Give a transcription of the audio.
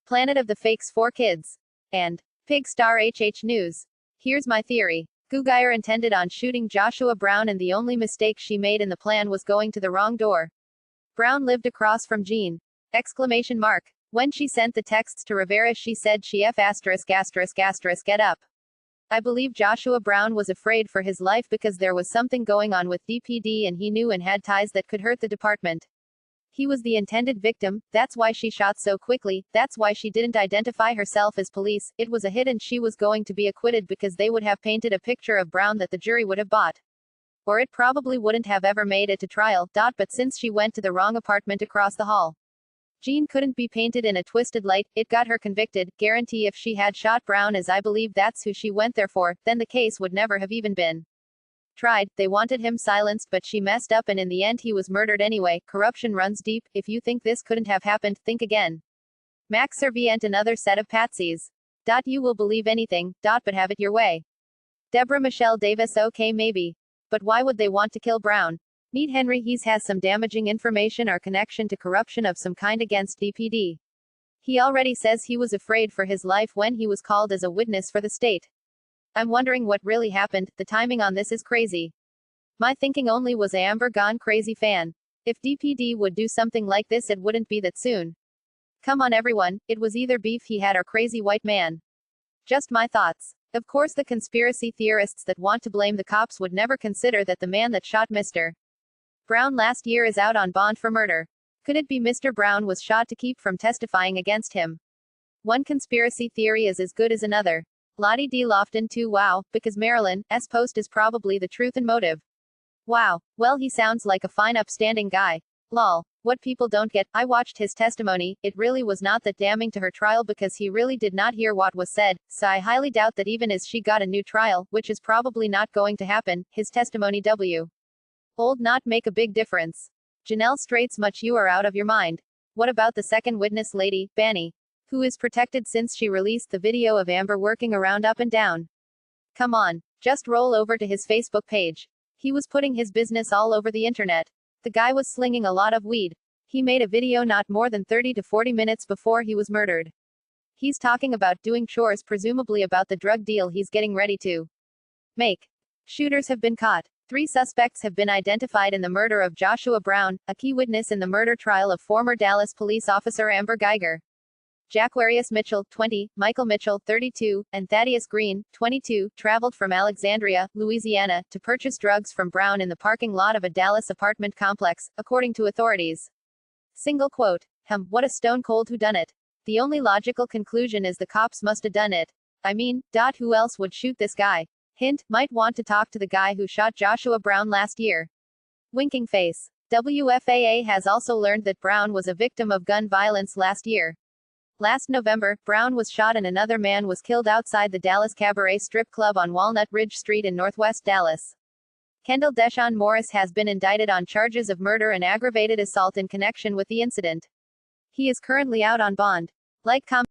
Planet of the Fakes 4 Kids, and Pig Star HH News. Here's my theory. Guggeier intended on shooting Joshua Brown, and the only mistake she made in the plan was going to the wrong door. Brown lived across from Jean! Exclamation mark. When she sent the texts to Rivera, she said she get up. I believe Joshua Brown was afraid for his life because there was something going on with DPD and he knew and had ties that could hurt the department. He was the intended victim, that's why she shot so quickly, that's why she didn't identify herself as police. It was a hit and she was going to be acquitted because they would have painted a picture of Brown that the jury would have bought. Or it probably wouldn't have ever made it to trial. But since she went to the wrong apartment across the hall, Jean couldn't be painted in a twisted light. It got her convicted. Guarantee if she had shot Brown, as I believe that's who she went there for, then the case would never have even been tried. They wanted him silenced, but she messed up and in the end he was murdered anyway. Corruption runs deep. If you think this couldn't have happened, think again. Max Servient, another set of patsies. You will believe anything. But have it your way. Deborah Michelle Davis. Okay, maybe. But why would they want to kill Brown? Meet Henry. He has some damaging information or connection to corruption of some kind against DPD. He already says he was afraid for his life when he was called as a witness for the state. I'm wondering what really happened. The timing on this is crazy. My thinking only was a Amber gone crazy fan. If DPD would do something like this, it wouldn't be that soon. Come on everyone, it was either beef he had or crazy white man. Just my thoughts. Of course the conspiracy theorists that want to blame the cops would never consider that the man that shot Mr. Brown last year is out on bond for murder. Could it be Mr. Brown was shot to keep from testifying against him? One conspiracy theory is as good as another. Lottie D. Lofton too. Wow, because Marilyn's post is probably the truth and motive. Wow, well he sounds like a fine upstanding guy. Lol. What people don't get, I watched his testimony, it really was not that damning to her trial because he really did not hear what was said, so I highly doubt that even as she got a new trial, which is probably not going to happen, his testimony old not make a big difference. Janelle Straits, much you are out of your mind. What about the second witness, Lady Banny, who is protected since she released the video of Amber working around up and down? Come on, just roll over to his Facebook page. He was putting his business all over the internet. The guy was slinging a lot of weed. He made a video not more than 30 to 40 minutes before he was murdered. He's talking about doing chores, presumably about the drug deal he's getting ready to make. Shooters have been caught. 3 suspects have been identified in the murder of Joshua Brown, a key witness in the murder trial of former Dallas police officer Amber Guyger. Jaquarius Mitchell, 20, Michael Mitchell, 32, and Thaddeus Green, 22, traveled from Alexandria, Louisiana, to purchase drugs from Brown in the parking lot of a Dallas apartment complex, according to authorities. Single quote. What a stone cold whodunit. The only logical conclusion is the cops must have done it. I mean, who else would shoot this guy? Hint, might want to talk to the guy who shot Joshua Brown last year. Winking face. WFAA has also learned that Brown was a victim of gun violence last year. Last November, Brown was shot and another man was killed outside the Dallas Cabaret Strip Club on Walnut Ridge Street in Northwest Dallas. Kendall Deshawn Morris has been indicted on charges of murder and aggravated assault in connection with the incident. He is currently out on bond. Like, comment.